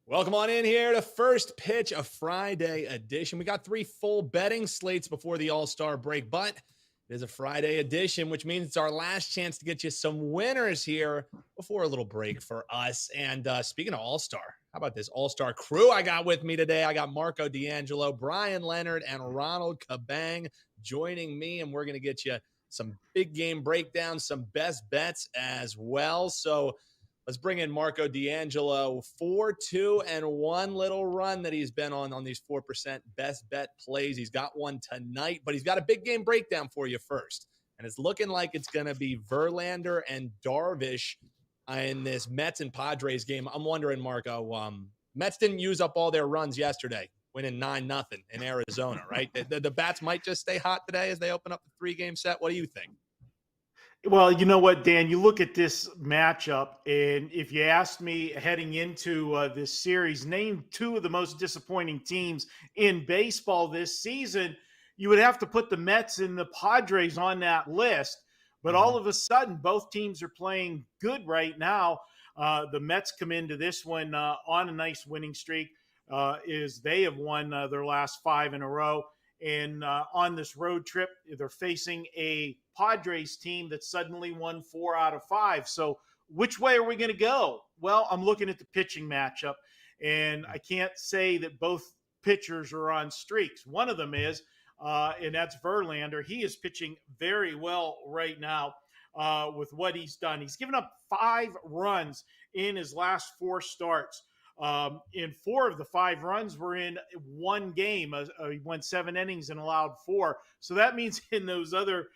Welcome on in here to First Pitch, a Friday edition. We got 3 full betting slates before the All-Star break, but it is a Friday edition, which means it's our last chance to get you some winners here before a little break for us. And speaking of All-Star, how about this All-Star crew I got with me today? I got Marco D'Angelo, Bryan Leonard, and Ronald Kabang joining me, and we're going to get you some big game breakdowns, some best bets as well. So let's bring in Marco D'Angelo. 4-2-1 little run that he's been on these 4% best bet plays. He's got one tonight, but he's got a big game breakdown for you first. And it's looking like it's going to be Verlander and Darvish in this Mets and Padres game. I'm wondering, Marco, Mets didn't use up all their runs yesterday, winning 9-0 in Arizona, right? The bats might just stay hot today as they open up the 3-game set. What do you think? Well, you know what, Dan, you look at this matchup, and if you asked me heading into this series, name 2 of the most disappointing teams in baseball this season, you would have to put the Mets and the Padres on that list. But all of a sudden, both teams are playing good right now. The Mets come into this one on a nice winning streak, as they have won their last 5 in a row. And on this road trip, they're facing a Padres team that suddenly won 4 out of 5. So which way are we going to go? Well, I'm looking at the pitching matchup, and I can't say that both pitchers are on streaks. One of them is, and that's Verlander. He is pitching very well right now with what he's done. He's given up 5 runs in his last 4 starts. In 4 of the 5 runs were in one game. He went 7 innings and allowed 4. So that means in those other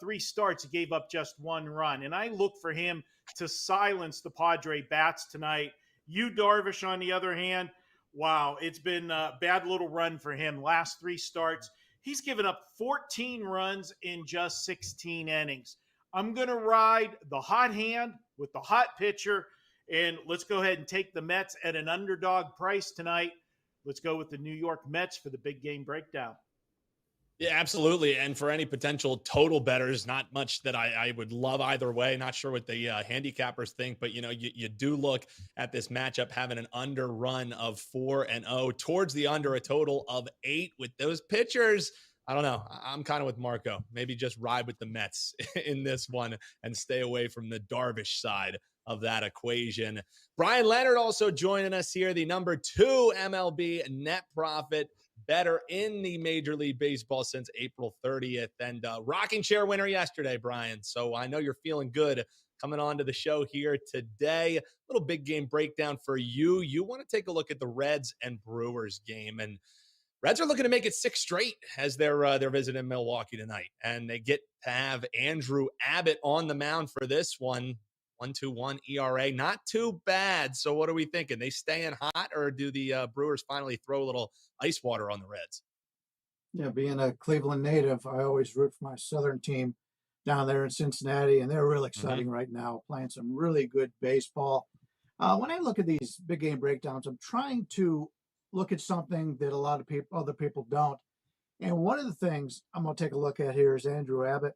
3 starts, he gave up just 1 run. And I look for him to silence the Padre bats tonight. Yu Darvish, on the other hand, wow, it's been a bad little run for him. Last 3 starts, he's given up 14 runs in just 16 innings. I'm going to ride the hot hand with the hot pitcher. And let's go ahead and take the Mets at an underdog price tonight. Let's go with the New York Mets for the big game breakdown. Yeah, absolutely. And for any potential total bettors, not much that I would love either way. Not sure what the handicappers think, but you do look at this matchup having an under run of 4-0 towards the under a total of 8 with those pitchers. I don't know. I'm kind of with Marco. Maybe just ride with the Mets in this one and stay away from the Darvish side of that equation. Bryan Leonard also joining us here, the number 2 MLB net profit better in the Major League Baseball since April 30th, and rocking chair winner yesterday, Bryan. So I know you're feeling good coming on to the show here today. A little big game breakdown for you. You want to take a look at the Reds and Brewers game, and Reds are looking to make it 6 straight as they're visiting Milwaukee tonight, and they get to have Andrew Abbott on the mound for this one. 1.21 ERA, not too bad. So what are we thinking? They staying hot, or do the Brewers finally throw a little ice water on the Reds? Yeah, being a Cleveland native, I always root for my Southern team down there in Cincinnati, and they're really exciting right now, playing some really good baseball. When I look at these big game breakdowns, I'm trying to look at something that a lot of other people don't. And one of the things I'm going to take a look at here is Andrew Abbott.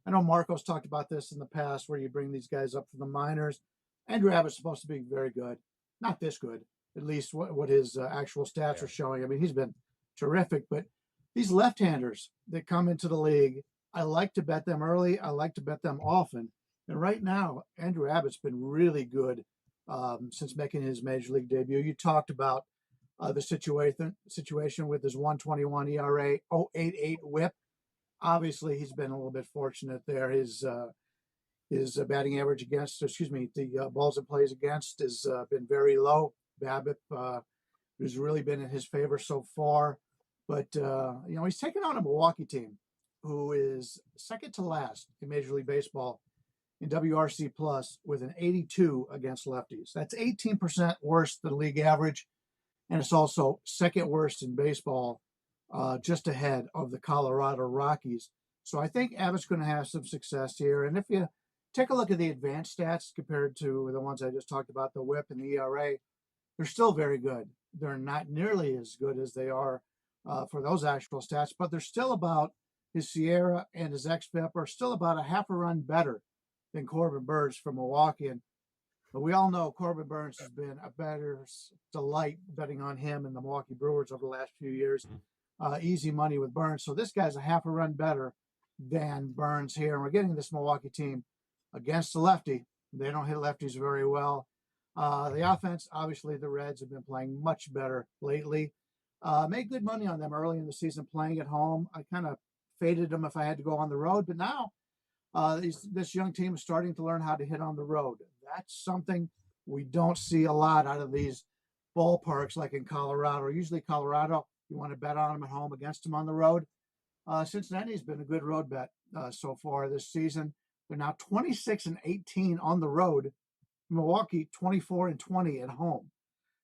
I know Marco's talked about this in the past where you bring these guys up from the minors. Andrew Abbott's supposed to be very good. Not this good, at least what his actual stats are showing. I mean, he's been terrific, but these left-handers that come into the league, I like to bet them early. I like to bet them often. And right now, Andrew Abbott's been really good since making his major league debut. You talked about the situation with his 1.21 ERA, 0.88 WHIP. Obviously, he's been a little bit fortunate there. His batting average against, the balls it plays against has been very low. BABIP has really been in his favor so far. But, he's taken on a Milwaukee team who is second to last in Major League Baseball in WRC plus with an 82 against lefties. That's 18% worse than league average. And it's also second worst in baseball, just ahead of the Colorado Rockies. So I think Abbott's going to have some success here. And if you take a look at the advanced stats compared to the ones I just talked about, the WHIP and the ERA, they're still very good. They're not nearly as good as they are for those actual stats, but they're still about, his Sierra and his xFIP are still about a half a run better than Corbin Burns from Milwaukee. And But we all know Corbin Burns has been a better delight betting on him and the Milwaukee Brewers over the last few years. Easy money with Burns. So this guy's a half a run better than Burns here. And we're getting this Milwaukee team against the lefty. They don't hit lefties very well. The offense, obviously, the Reds have been playing much better lately. Made good money on them early in the season playing at home. I kind of faded them if I had to go on the road. But now this young team is starting to learn how to hit on the road. That's something we don't see a lot out of these ballparks like in Colorado. Usually Colorado, you want to bet on them at home, against them on the road. Cincinnati's been a good road bet so far this season. They're now 26-18 on the road. Milwaukee 24-20 at home.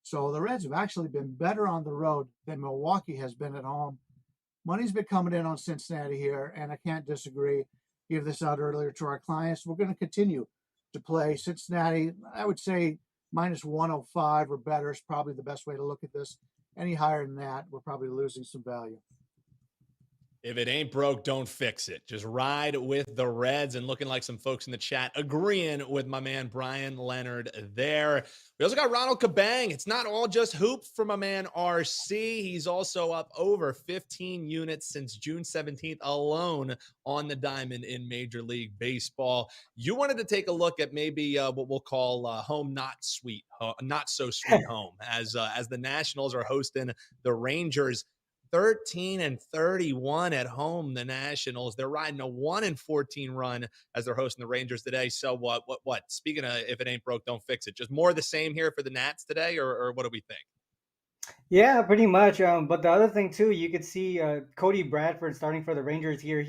So the Reds have actually been better on the road than Milwaukee has been at home. Money's been coming in on Cincinnati here, and I can't disagree. Give this out earlier to our clients. We're going to continue to play Cincinnati. I would say minus 105 or better is probably the best way to look at this. Any higher than that, we're probably losing some value. If it ain't broke, don't fix it. Just ride with the Reds, and looking like some folks in the chat agreeing with my man Bryan Leonard there. We also got Ronald Kabang. It's not all just hoop for my man RC. He's also up over 15 units since June 17th alone on the diamond in Major League Baseball. You wanted to take a look at maybe what we'll call home not so sweet home as the Nationals are hosting the Rangers. 13-31 at home, the Nationals. They're riding a 1-14 run as they're hosting the Rangers today. So what? Speaking of if it ain't broke, don't fix it. Just more of the same here for the Nats today, or what do we think? Yeah, pretty much. But the other thing too, you could see Cody Bradford starting for the Rangers here.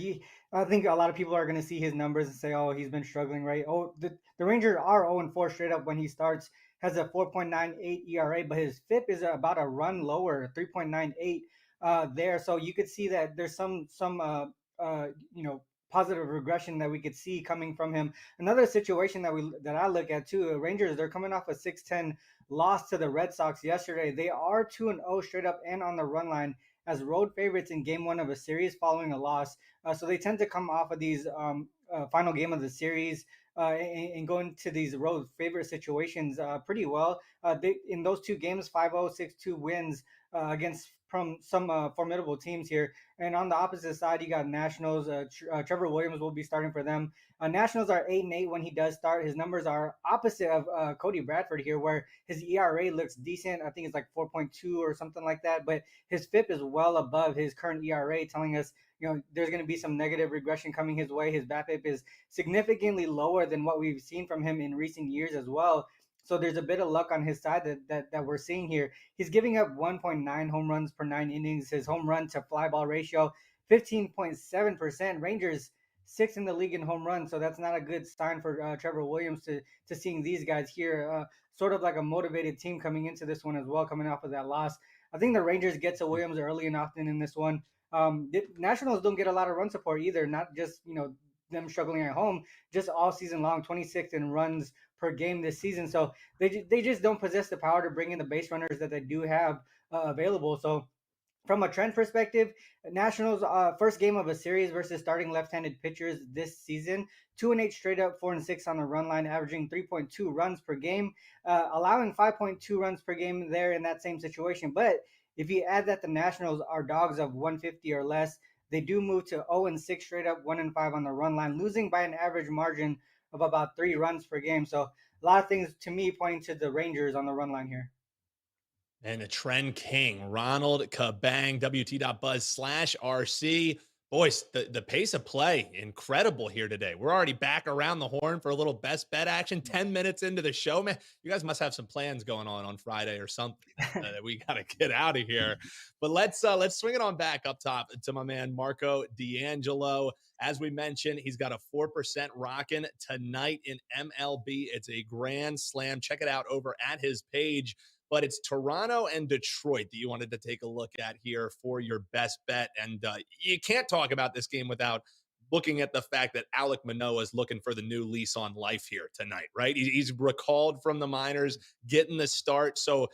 I think a lot of people are going to see his numbers and say, "Oh, he's been struggling, right?" Oh, the Rangers are 0-4 straight up when he starts. Has a 4.98 ERA, but his FIP is about a run lower, 3.98 there. So you could see that there's some positive regression that we could see coming from him. Another situation that I look at too, Rangers, they're coming off a 6-10 loss to the Red Sox yesterday. They are 2-0 straight up and on the run line as road favorites in game one of a series following a loss. So they tend to come off of these final game of the series and go into these road favorite situations pretty well. In those two games, 5-0, 6-2 wins against from some formidable teams here. And on the opposite side, you got Nationals. Trevor Williams will be starting for them. Nationals are 8-8 when he does start. His numbers are opposite of Cody Bradford here, where his ERA looks decent. I think it's like 4.2 or something like that. But his FIP is well above his current ERA, telling us there's going to be some negative regression coming his way. His BABIP is significantly lower than what we've seen from him in recent years as well. So there's a bit of luck on his side that we're seeing here. He's giving up 1.9 home runs per 9 innings. His home run to fly ball ratio, 15.7%. Rangers, 6th in the league in home runs. So that's not a good sign for Trevor Williams to seeing these guys here. Sort of like a motivated team coming into this one as well, coming off of that loss. I think the Rangers get to Williams early and often in this one. The Nationals don't get a lot of run support either, not just, them struggling at home, just all season long, 26th in runs per game this season. So they just don't possess the power to bring in the base runners that they do have available. So from a trend perspective, Nationals first game of a series versus starting left-handed pitchers this season, 2-8 straight up, 4-6 on the run line, averaging 3.2 runs per game, allowing 5.2 runs per game there in that same situation. But if you add that the Nationals are dogs of 150 or less, they do move to 0-6 straight up, 1-5 on the run line, losing by an average margin of about 3 runs per game. So a lot of things to me pointing to the Rangers on the run line here. And the trend king, Ronald Kabang, WT.buzz/RC. Boys, the pace of play, incredible here today. We're already back around the horn for a little best bet action. 10 minutes into the show, man. You guys must have some plans going on Friday or something that we got to get out of here. But let's swing it on back up top to my man Marco D'Angelo. As we mentioned, he's got a 4% rocking tonight in MLB. It's a grand slam. Check it out over at his page. But it's Toronto and Detroit that you wanted to take a look at here for your best bet. And you can't talk about this game without looking at the fact that Alek Manoah is looking for the new lease on life here tonight, right? He's recalled from the minors, getting the start. So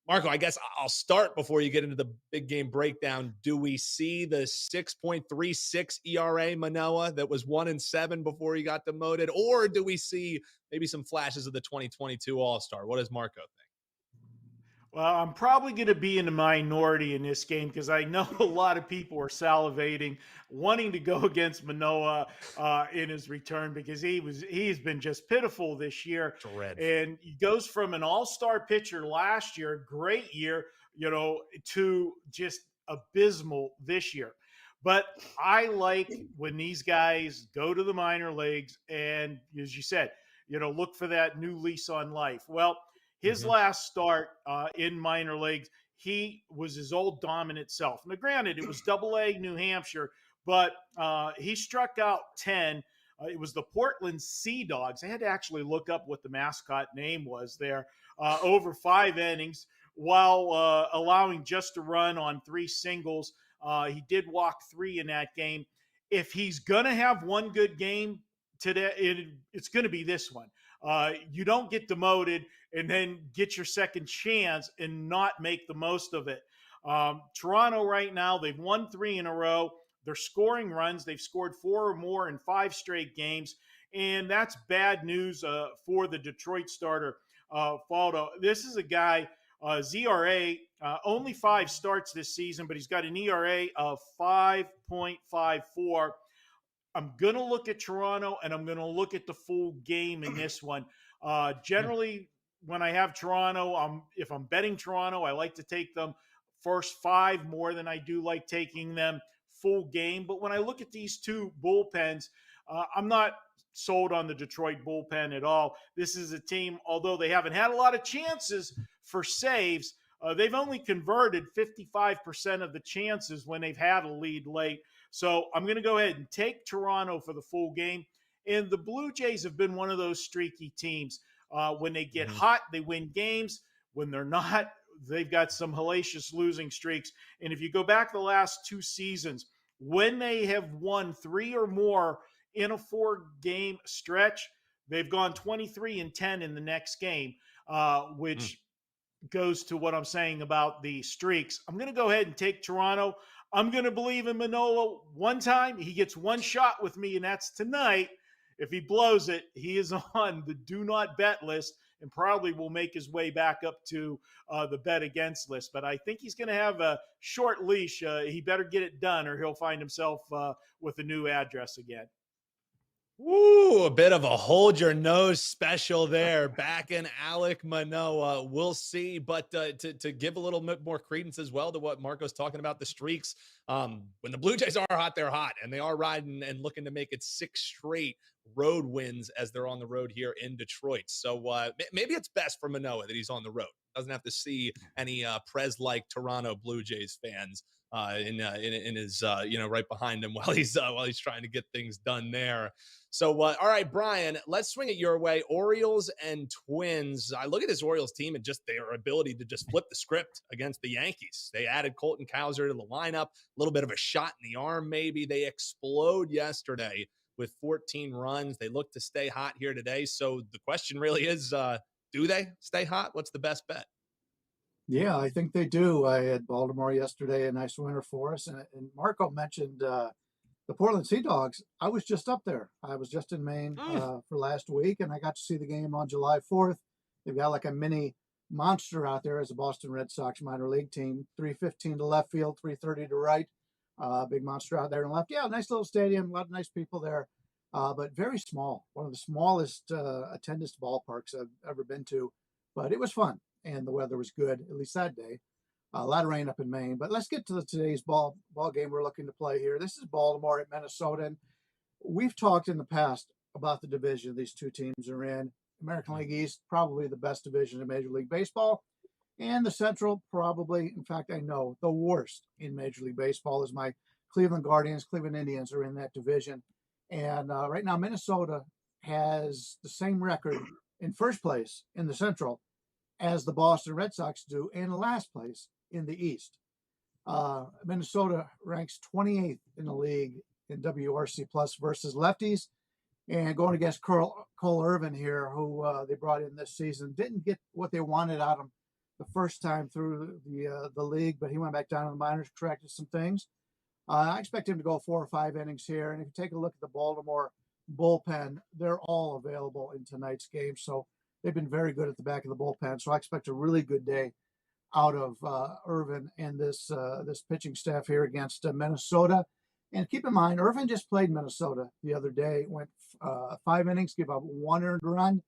Marco, I guess I'll start before you get into the big game breakdown. Do we see the 6.36 ERA Manoah that was 1-7 before he got demoted? Or do we see maybe some flashes of the 2022 All-Star? What does Marco think? Well, I'm probably going to be in the minority in this game because I know a lot of people are salivating, wanting to go against Manoah in his return because he's been just pitiful this year. Dreadful. And he goes from an all-star pitcher last year, great year, to just abysmal this year. But I like when these guys go to the minor leagues and, as you said, look for that new lease on life. Well, his last start in minor leagues, he was his old dominant self. Now, granted, it was Double-A New Hampshire, but he struck out 10. It was the Portland Sea Dogs. I had to actually look up what the mascot name was there. Over 5 innings, while allowing just a run on 3 singles. He did walk 3 in that game. If he's going to have one good game today, it's going to be this one. You don't get demoted and then get your second chance and not make the most of it. Toronto right now, they've won 3 in a row. They're scoring runs. They've scored 4 or more in 5 straight games. And that's bad news for the Detroit starter, Faldo. This is a guy, ZRA, only 5 starts this season, but he's got an ERA of 5.54. I'm going to look at Toronto, and I'm going to look at the full game in this one. Generally, when I have Toronto, if I'm betting Toronto, I like to take them first 5 more than I do like taking them full game. But when I look at these two bullpens, I'm not sold on the Detroit bullpen at all. This is a team, although they haven't had a lot of chances for saves, they've only converted 55% of the chances when they've had a lead late. So I'm going to go ahead and take Toronto for the full game. And the Blue Jays have been one of those streaky teams. When they get hot, they win games. When they're not, they've got some hellacious losing streaks. And if you go back the last 2 seasons, when they have won 3 or more in a 4-game stretch, they've gone 23-10 in the next game, which goes to what I'm saying about the streaks. I'm going to go ahead and take Toronto. I'm going to believe in Manoah one time. He gets one shot with me, and that's tonight. If he blows it, he is on the do not bet list and probably will make his way back up to the bet against list. But I think he's going to have a short leash. He better get it done or he'll find himself with a new address again. Ooh, a bit of a hold your nose special there. Back in Alek Manoah. We'll see. But to give a little bit more credence as well to what Marco's talking about, the streaks. When the Blue Jays are hot, they're hot. And they are riding and looking to make it 6 straight road wins as they're on the road here in Detroit. So maybe it's best for Manoah that he's on the road. Doesn't have to see any Prez-like Toronto Blue Jays fans in his right behind him while he's trying to get things done there. So all right, Brian, let's swing it your way. Orioles and Twins. I look at this Orioles team and just their ability to just flip the script against the Yankees. They added Colton Cowser to the lineup, a little bit of a shot in the arm maybe. They explode yesterday with 14 runs. They look to stay hot here today. So the question really is, do they stay hot? What's the best bet? Yeah, I think they do. I had Baltimore yesterday, a nice winner for us. And Marco mentioned the Portland Sea Dogs. I was just up there. I was just in Maine for last week, and I got to see the game on July 4th. They've got like a mini monster out there as a Boston Red Sox minor league team. 315 to left field, 330 to right. Big monster out there in left. Yeah, nice little stadium. A lot of nice people there, but very small. One of the smallest attendance ballparks I've ever been to. But it was fun, and the weather was good, at least that day. A lot of rain up in Maine. But let's get to today's ball game we're looking to play here. This is Baltimore at Minnesota. And we've talked in the past about the division these two teams are in. American League East, probably the best division in Major League Baseball. And the Central, probably, in fact, I know, the worst in Major League Baseball is my Cleveland Guardians. Cleveland Indians are in that division. And right now, Minnesota has the same record in first place in the Central as the Boston Red Sox do in last place in the East. Minnesota ranks 28th in the league in WRC plus versus lefties, and going against Cole Irvin here, who they brought in this season, didn't get what they wanted out of him the first time through the league, but he went back down to the minors, corrected some things. I expect him to go 4 or 5 innings here. And if you take a look at the Baltimore bullpen, they're all available in tonight's game. So they've been very good at the back of the bullpen. So I expect a really good day out of Irvin and this pitching staff here against Minnesota. And keep in mind, Irvin just played Minnesota the other day, went 5 innings, gave up 1 earned run.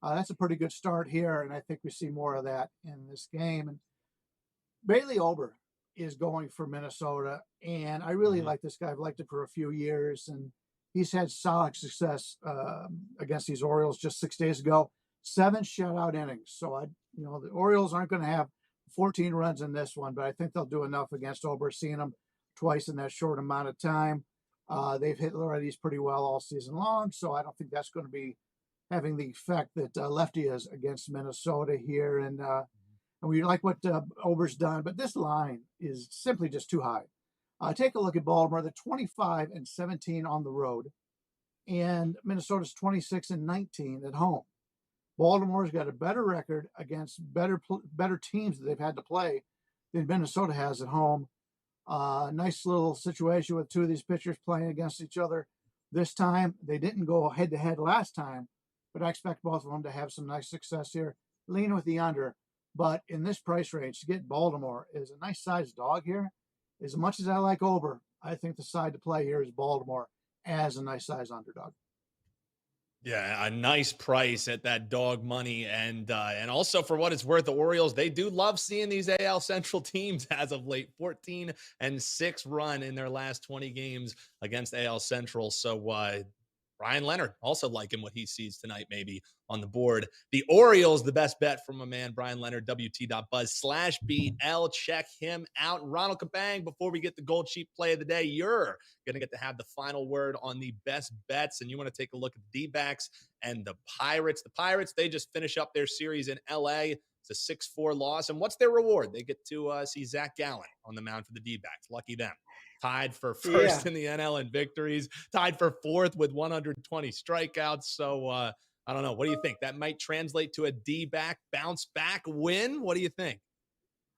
That's a pretty good start here, and I think we see more of that in this game. And Bailey Ober is going for Minnesota, and I really like this guy. I've liked him for a few years, and he's had solid success against these Orioles just 6 days ago. 7 shutout innings. So the Orioles aren't going to have 14 runs in this one, but I think they'll do enough against Ober. Seeing them twice in that short amount of time, they've hit righties pretty well all season long. So I don't think that's going to be having the effect that Lefty is against Minnesota here. And we like what Ober's done, but this line is simply just too high. Take a look at Baltimore. They're 25-17 on the road, and Minnesota's 26-19 at home. Baltimore's got a better record against better teams that they've had to play than Minnesota has at home. Nice little situation with 2 of these pitchers playing against each other this time. They didn't go head-to-head last time, but I expect both of them to have some nice success here. Lean with the under, but in this price range, to get Baltimore is a nice-sized dog here. As much as I like Ober, I think the side to play here is Baltimore as a nice-sized underdog. Yeah, a nice price at that dog money. And also for what it's worth, the Orioles, they do love seeing these AL Central teams as of late. 14-6 run in their last 20 games against AL Central. So Brian Leonard also liking what he sees tonight, maybe on the board. The Orioles, the best bet from a man, Brian Leonard, WT.buzz/BL. Check him out. Ronald Kabang, before we get the Gold Sheet play of the day, you're going to get to have the final word on the best bets. And you want to take a look at the D-backs and the Pirates. The Pirates, they just finish up their series in L.A. It's a 6-4 loss. And what's their reward? They get to see Zach Gallen on the mound for the D-backs. Lucky them. Tied for first in the NL in victories, tied for 4th with 120 strikeouts. So I don't know. What do you think? That might translate to a D-back bounce back win. What do you think?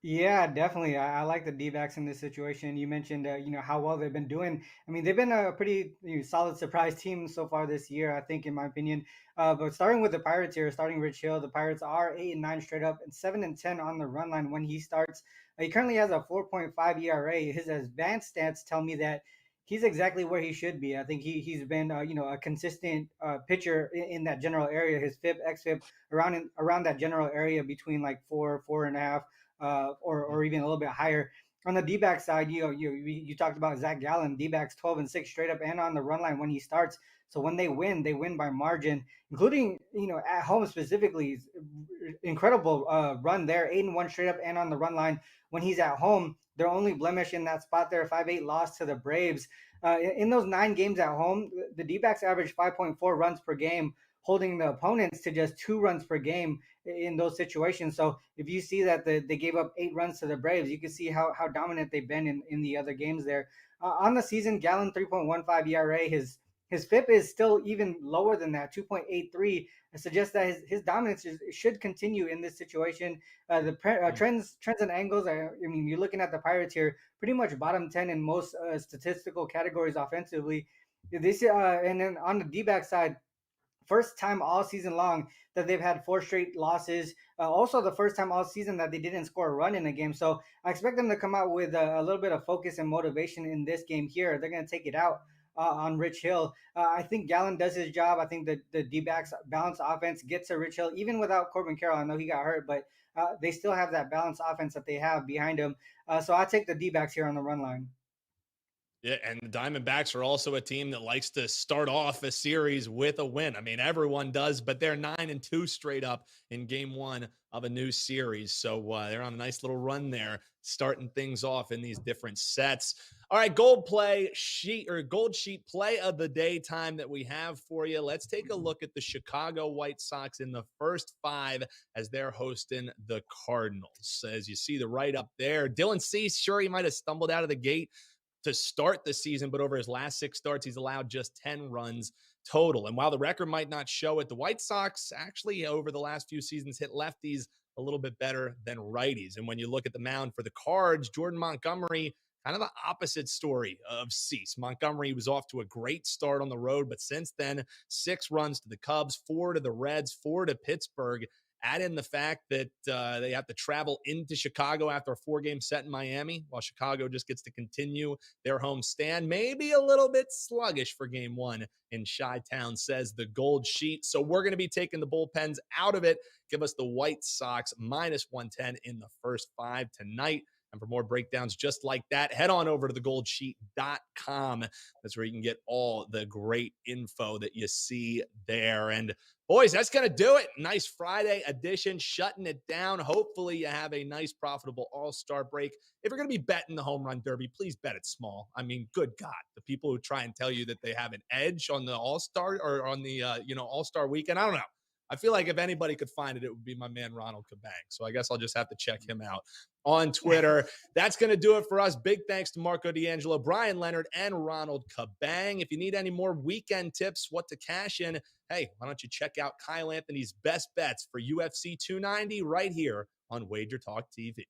Yeah, definitely. I like the D-backs in this situation. You mentioned, how well they've been doing. I mean, they've been a pretty solid surprise team so far this year, I think, in my opinion. But starting with the Pirates here, starting Rich Hill, the Pirates are 8-9 straight up and 7-10 on the run line when he starts. He currently has a 4.5 ERA. His advanced stats tell me that he's exactly where he should be. I think he's been, a consistent pitcher in that general area. His FIP, xFIP around that general area between like 4.5. Or even a little bit higher. On the D-back side, you talked about Zach Gallen. D-backs 12-6 straight up and on the run line when he starts. So when they win by margin, including at home specifically. Incredible run there, 8-1 straight up and on the run line when he's at home. Their only blemish in that spot there, 5-8 loss to the Braves. In those 9 games at home, the D-backs averaged 5.4 runs per game, holding the opponents to just 2 runs per game in those situations. So if you see that they gave up 8 runs to the Braves, you can see how dominant they've been in the other games there. On the season, Gallen 3.15 ERA. His FIP is still even lower than that, 2.83. It suggests that his dominance should continue in this situation. The trends and angles, you're looking at the Pirates here, pretty much bottom 10 in most statistical categories offensively. And then on the D-back side, first time all season long that they've had 4 straight losses. Also the first time all season that they didn't score a run in a game. So I expect them to come out with a little bit of focus and motivation in this game here. They're going to take it out on Rich Hill. I think Gallen does his job. I think the D-backs balanced offense gets to Rich Hill, even without Corbin Carroll. I know he got hurt, but they still have that balanced offense that they have behind him. So I take the D-backs here on the run line. Yeah, and the Diamondbacks are also a team that likes to start off a series with a win. I mean, everyone does, but they're 9-2 straight up in game 1 of a new series. So they're on a nice little run there, starting things off in these different sets. All right, gold sheet play of the day time that we have for you. Let's take a look at the Chicago White Sox in the first 5 as they're hosting the Cardinals. As you see the right up there, Dylan Cease, sure, he might have stumbled out of the gate to start the season, but over his last 6 starts, he's allowed just 10 runs total. And while the record might not show it, the White Sox actually over the last few seasons hit lefties a little bit better than righties. And when you look at the mound for the Cards, Jordan Montgomery, kind of the opposite story of Cease. Montgomery was off to a great start on the road, but since then, 6 runs to the Cubs, 4 to the Reds, 4 to Pittsburgh. Add in the fact that they have to travel into Chicago after a 4-game set in Miami, while Chicago just gets to continue their home stand. Maybe a little bit sluggish for game 1 in Chi-Town, says the Gold Sheet. So we're going to be taking the bullpens out of it. Give us the White Sox -110 in the first 5 tonight. And for more breakdowns just like that, head on over to thegoldsheet.com. That's where you can get all the great info that you see there. And boys, that's going to do it. Nice Friday edition, shutting it down. Hopefully you have a nice, profitable all-star break. If you're going to be betting the home run derby, please bet it small. I mean, good God, the people who try and tell you that they have an edge on the all-star or on the, all-star weekend, I don't know. I feel like if anybody could find it, it would be my man, Ronald Kabang. So I guess I'll just have to check him out on Twitter. That's going to do it for us. Big thanks to Marco D'Angelo, Brian Leonard, and Ronald Kabang. If you need any more weekend tips, what to cash in, hey, why don't you check out Kyle Anthony's best bets for UFC 290 right here on WagerTalk TV.